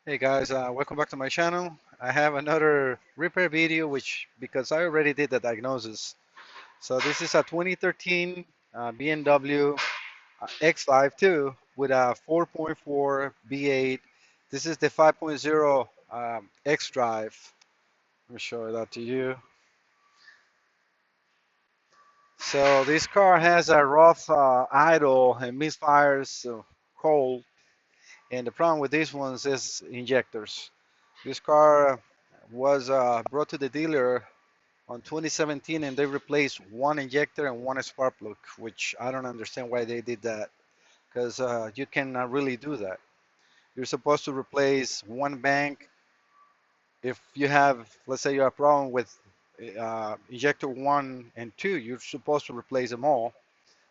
Hey guys, welcome back to my channel. I have another repair video because I already did the diagnosis. So this is a 2013 BMW X5 too with a 4.4 V8. This is the 5.0 X drive. Let me show that to you. So this car has a rough idle and misfires cold, and the problem with these ones is injectors. This car was brought to the dealer on 2017 and they replaced one injector and one spark plug, which I don't understand why they did that because you cannot really do that. You're supposed to replace one bank if you have, let's say, you have a problem with injector one and two, you're supposed to replace them all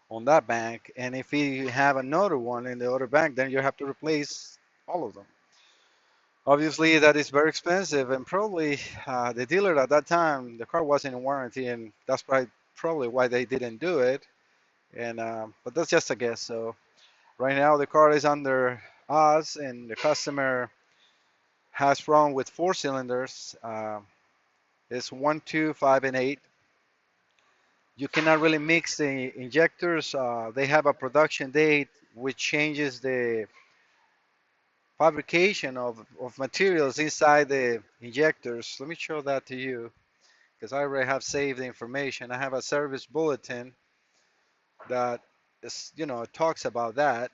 on that bank. And if you have another one in the other bank, then you have to replace all of them. Obviously, that is very expensive, and probably the dealer at that time, the car wasn't in warranty, and that's probably why they didn't do it. And but that's just a guess. So right now, the car is under us, and the customer has problem with four cylinders. It's one, two, five, and eight. You cannot really mix the injectors. They have a production date which changes the fabrication of materials inside the injectors. Let me show that to you because I already have saved the information. I have a service bulletin that talks about that.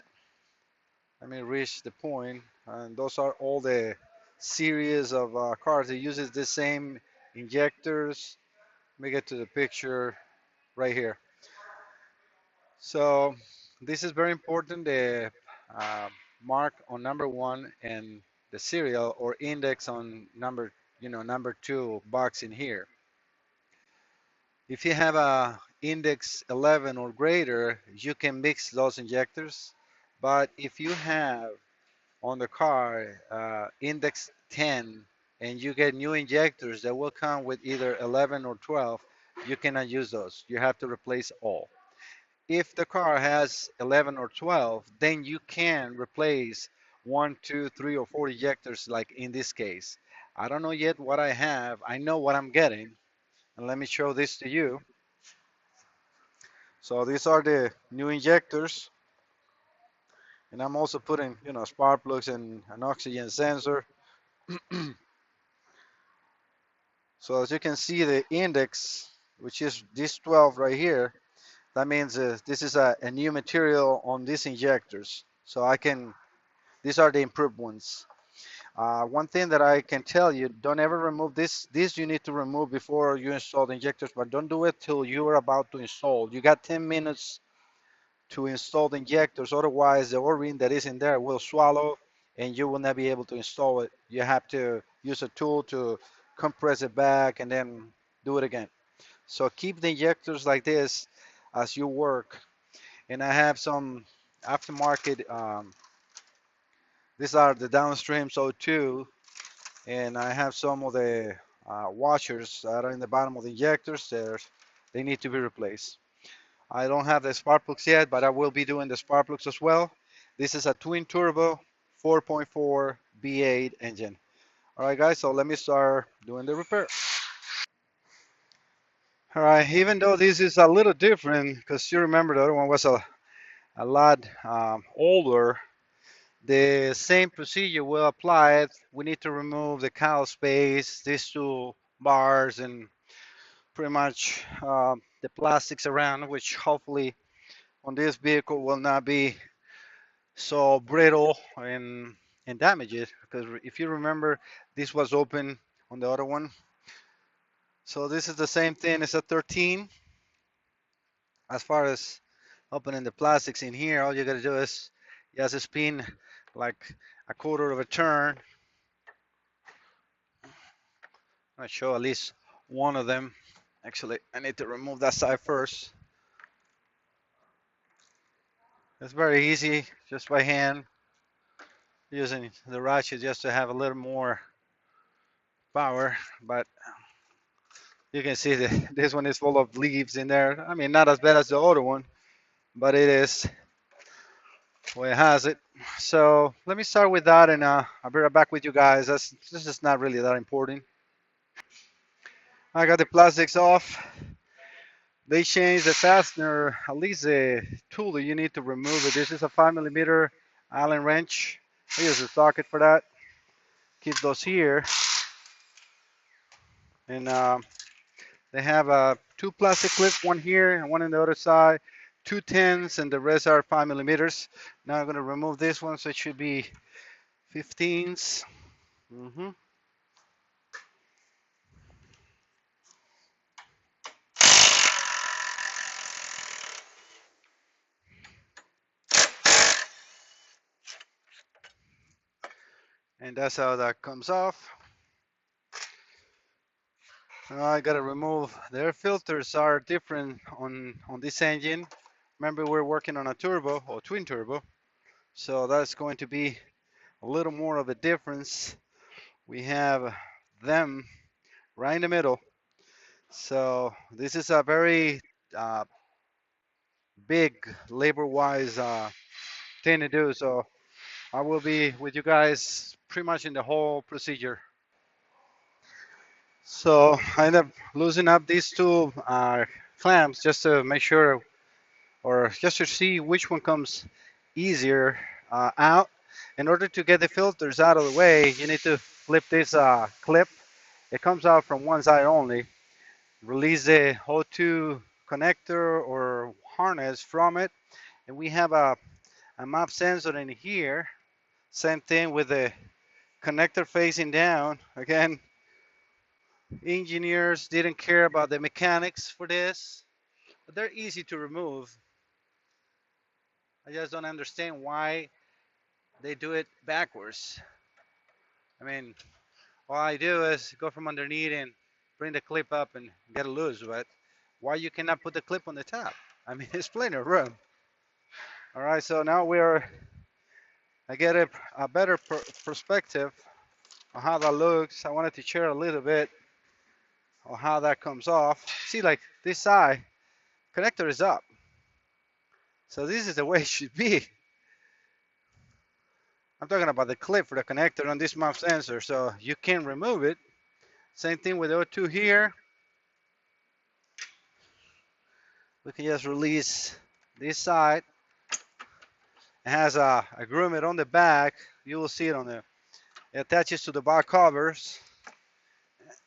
Let me reach the point, and those are all the series of cars that uses the same injectors. Let me get to the picture right here. So this is very important. The uh, mark on number one and the serial or index on number two box in here. If you have a index 11 or greater, you can mix those injectors. But if you have on the car index 10 and you get new injectors that will come with either 11 or 12, you cannot use those. You have to replace all. If the car has 11 or 12, then you can replace one, two, three, or four injectors like in this case. I don't know yet what I have. I know what I'm getting. And let me show this to you. So these are the new injectors, and I'm also putting, spark plugs and an oxygen sensor. So as you can see, the index, which is this 12 right here, that means this is a new material on these injectors. So these are the improved ones. One thing that I can tell you, don't ever remove this. This you need to remove before you install the injectors, but don't do it till you are about to install. You got 10 minutes to install the injectors. Otherwise, the O-ring that is in there will swallow and you will not be able to install it. You have to use a tool to compress it back and then do it again. So keep the injectors like this as you work. And I have some aftermarket, these are the downstreams O2, and I have some of the washers that are in the bottom of the injectors there. They need to be replaced. I don't have the spark plugs yet, but I will be doing the spark plugs as well. This is a twin turbo 4.4 V8 engine. All right, guys, so let me start doing the repair. All right, even though this is a little different, because you remember the other one was a lot older, the same procedure will apply. We need to remove the cowl space, these two bars, and pretty much the plastics around, which hopefully on this vehicle will not be so brittle and damage it. Because if you remember, this was open on the other one. So this is the same thing as a 13. As far as opening the plastics in here, all you gotta do is just spin like a quarter of a turn. I show at least one of them. Actually, I need to remove that side first. It's very easy, just by hand, using the ratchet just to have a little more power. But you can see that this one is full of leaves in there. I mean, not as bad as the other one, but it is. Well, it has it. So let me start with that, and I'll be right back with you guys. This is not really that important. I got the plastics off. They changed the fastener, at least the tool that you need to remove it. This is a 5 millimeter Allen wrench. I use a socket for that. Keep those here, and they have two plastic clips, one here and one on the other side. Two tens, and the rest are 5 millimeters. Now I'm going to remove this one, so it should be 15s. hmm And that's how that comes off. I gotta remove. Their filters are different on this engine. Remember, we're working on a turbo or twin turbo, so that's going to be a little more of a difference. We have them right in the middle. So this is a very uh, big labor-wise thing to do. So I will be with you guys pretty much in the whole procedure. So I end up loosening up these two clamps just to make sure, or just to see which one comes easier out. In order to get the filters out of the way, you need to flip this clip. It comes out from one side only. Release the O2 connector or harness from it, and we have a map sensor in here. Same thing with the connector facing down. Again, engineers didn't care about the mechanics for this, but they're easy to remove. I just don't understand why they do it backwards. I mean, all I do is go from underneath and bring the clip up and get it loose, but why you cannot put the clip on the top? I mean, there's plenty of room. All right, so now I get a better perspective on how that looks. I wanted to share a little bit on how that comes off. See, like this side, connector is up. So this is the way it should be. I'm talking about the clip for the connector on this mount sensor, so you can remove it. Same thing with O2 here. We can just release this side. It has a grommet on the back. You will see it on the, it attaches to the back covers.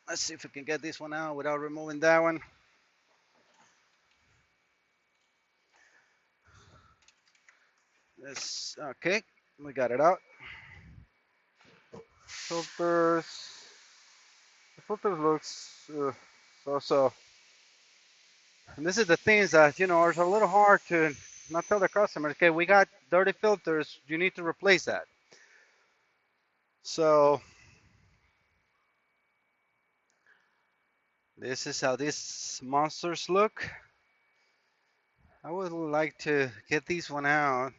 Let's see if we can get this one out without removing that one. This, okay, we got it out. Filters. The filters looks so. And this is the things that are a little hard to not tell the customer. Okay, we got dirty filters. You need to replace that. So this is how these monsters look. I would like to get these one out.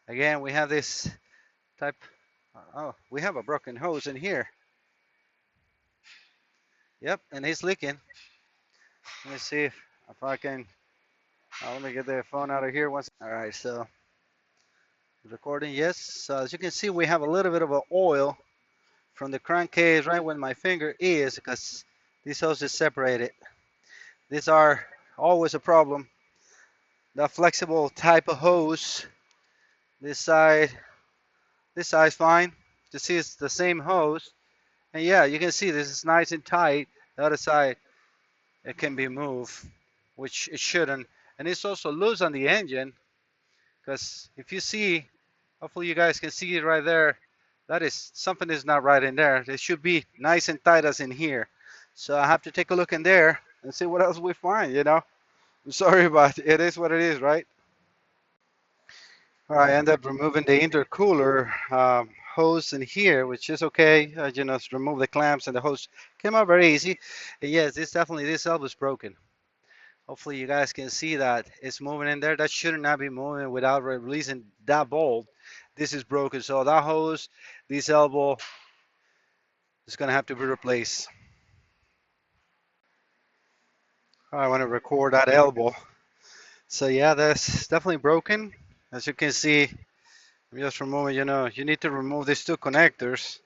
Again, we have this type. Oh, we have a broken hose in here. Yep, and it's leaking. Let me see if I can. Let me get the phone out of here once. All right, so recording. Yes, so as you can see, we have a little bit of oil from the crankcase right where my finger is because these hoses is separated. These are always a problem. The flexible type of hose. This side, this side's fine. You see, it's the same hose. And yeah, you can see this is nice and tight. The other side, it can be moved, which it shouldn't. And it's also loose on the engine, because if you see, hopefully you guys can see it right there. That is, something is not right in there. It should be nice and tight as in here. So I have to take a look in there and see what else we find. I'm sorry, but it is what it is, right? All right, I end up removing the intercooler hose in here, which is okay. Just remove the clamps and the hose came out very easy. And yes, this valve is broken. Hopefully you guys can see that it's moving in there. That should not be moving without releasing that bolt. This is broken, so that hose, this elbow is gonna have to be replaced. I want to record that elbow. So yeah, that's definitely broken. As you can see, I'm just removing, you need to remove these two connectors.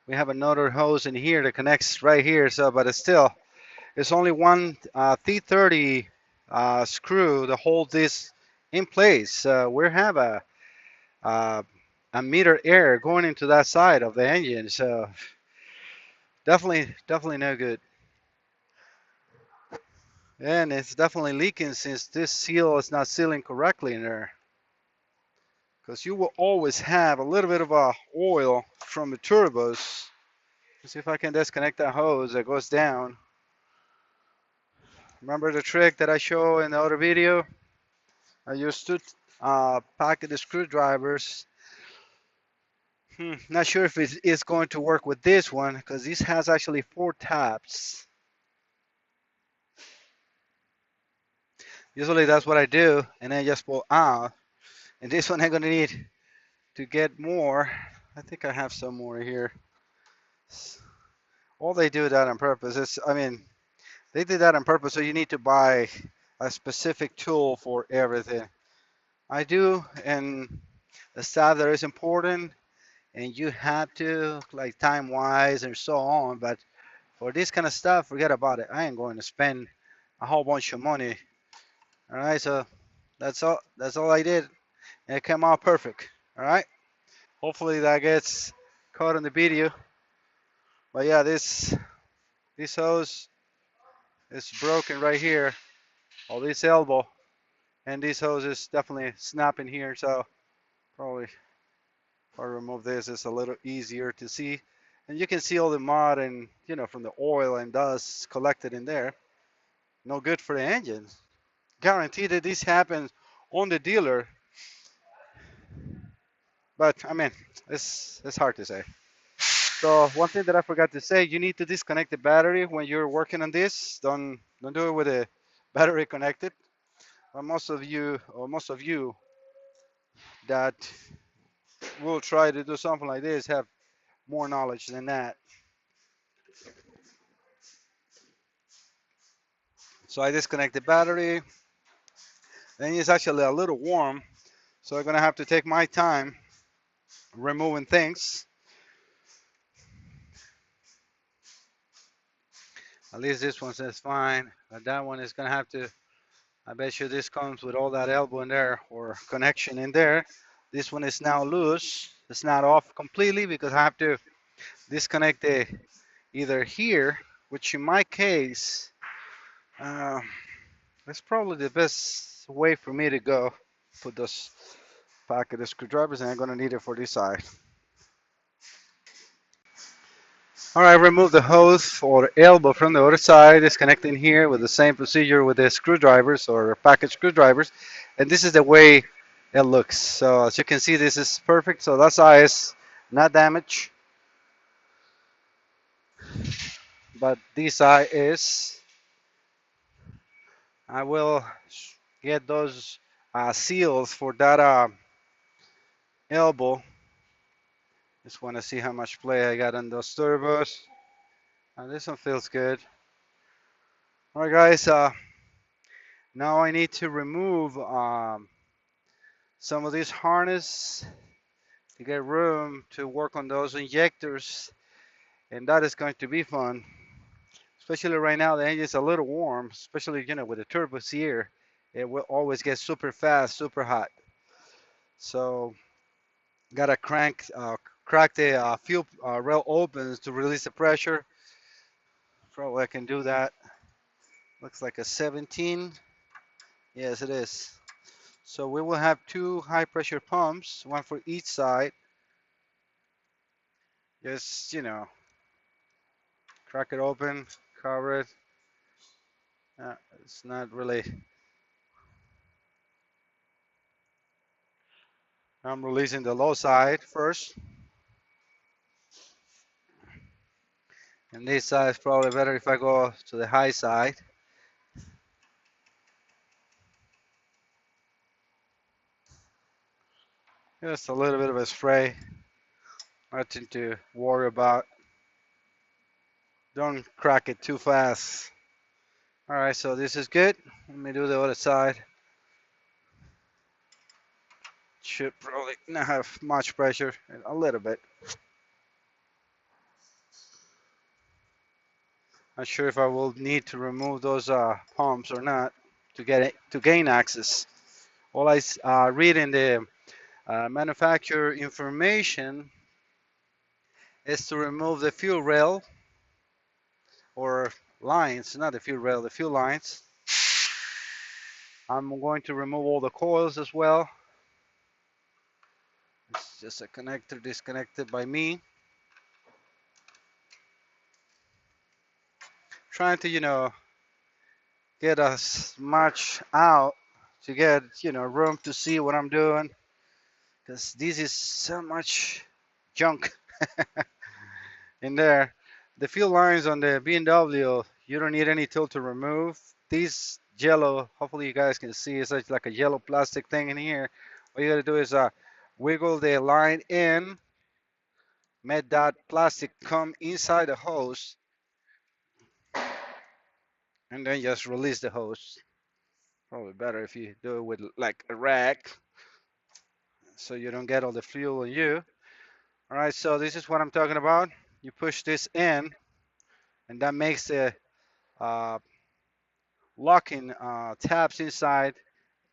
We have another hose in here that connects right here, so but it's still, it's only one T30 screw to hold this in place. We have uh, a meter air going into that side of the engine, so definitely no good. And it's definitely leaking since this seal is not sealing correctly in there. Because you will always have a little bit of oil from the turbos. Let's see if I can disconnect that hose that goes down. Remember the trick that I showed in the other video? I used to packet the screwdrivers. Not sure if it's going to work with this one because this has actually 4 taps. Usually that's what I do, and then just pull out. And this one I'm gonna need to get more. I think I have some more here. All they do that on purpose. I mean, they did that on purpose, so you need to buy a specific tool for everything. I do, and the stuff that is important, and you have to, like time wise and so on. But for this kind of stuff, forget about it. I ain't going to spend a whole bunch of money. All right, so that's all. That's all I did, and it came out perfect. All right. Hopefully that gets caught in the video. But yeah, this hose is broken right here. All this elbow, and this hose is definitely snapping here. So probably if I remove this, it's a little easier to see. And you can see all the mud and from the oil and dust collected in there. No good for the engine. Guarantee that this happens on the dealer, but I mean, it's hard to say. So one thing that I forgot to say, you need to disconnect the battery when you're working on this. Don't do it with the battery connected. But most of you that will try to do something like this have more knowledge than that. So I disconnect the battery. Then it's actually a little warm, so I'm gonna have to take my time removing things. At least this one says fine, but that one is gonna have to. I bet you this comes with all that elbow in there or connection in there. This one is now loose. It's not off completely because I have to disconnect the either here, which in my case, uh, that's probably the best way for me to go. Put this packet of screwdrivers, and I'm gonna need it for this side. All right, remove the hose or elbow from the other side. Disconnecting here with the same procedure with the screwdrivers or packet screwdrivers, and this is the way it looks. So as you can see, this is perfect. So that side is not damaged, but this side is. I will get those seals for that elbow. Just want to see how much play I got on those turbos. This one feels good. All right, guys. Now I need to remove some of this harness to get room to work on those injectors, and that is going to be fun. Especially right now, the engine is a little warm, especially with the turbos here. It will always get super fast, super hot. So gotta crack the fuel rail opens to release the pressure. Probably I can do that. Looks like a 17. Yes, it is. So we will have 2 high pressure pumps, one for each side. Just, crack it open, cover it. It's not really. I'm releasing the low side first. And this side is probably better if I go to the high side. Just a little bit of a spray. Nothing to worry about. Don't crack it too fast. All right, so this is good. Let me do the other side. Should probably not have much pressure, a little bit. Not sure if I will need to remove those pumps or not to get it to gain access. All I read in the manufacturer information is to remove the fuel rail or lines, not the fuel rail, the fuel lines. I'm going to remove all the coils as well. It's just a connector disconnected by me. Trying to, get as much out to get, room to see what I'm doing. Because this is so much junk in there. The fuel lines on the BMW, you don't need any tool to remove. These yellow, hopefully you guys can see, it's like a yellow plastic thing in here. All you gotta do is wiggle the line in, make that plastic come inside the hose, and then just release the hose. Probably better if you do it with like a rag, so you don't get all the fuel on you. All right, so this is what I'm talking about. You push this in, and that makes the uh, locking tabs inside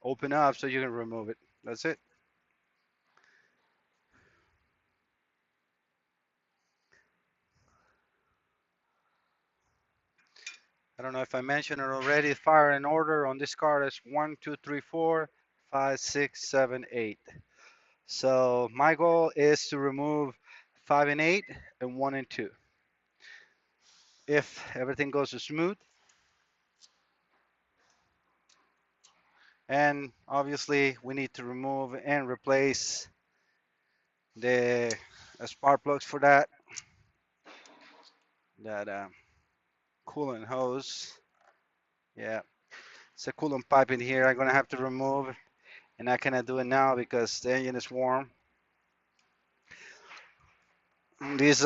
open up so you can remove it. That's it. I don't know if I mentioned it already. Fire and order on this card is 1, 2, 3, 4, 5, 6, 7, 8. So my goal is to remove 5 and 8 and 1 and 2. If everything goes smooth, and obviously we need to remove and replace the spark plugs for that coolant hose. Yeah, it's a coolant pipe in here I'm gonna have to remove, and I cannot do it now because the engine is warm. These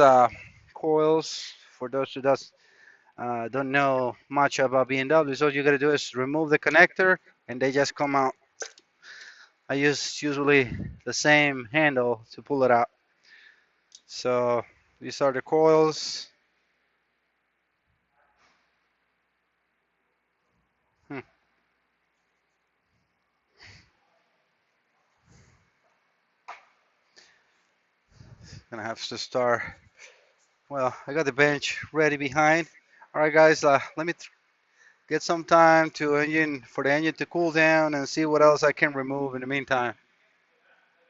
coils, for those who don't know much about BMWs, all you gotta do is remove the connector and they just come out. I use usually the same handle to pull it out. So these are the coils. Hmm. Gonna have to start. Well, I got the bench ready behind. All right, guys, let me get some time to engine for the engine to cool down and see what else I can remove in the meantime.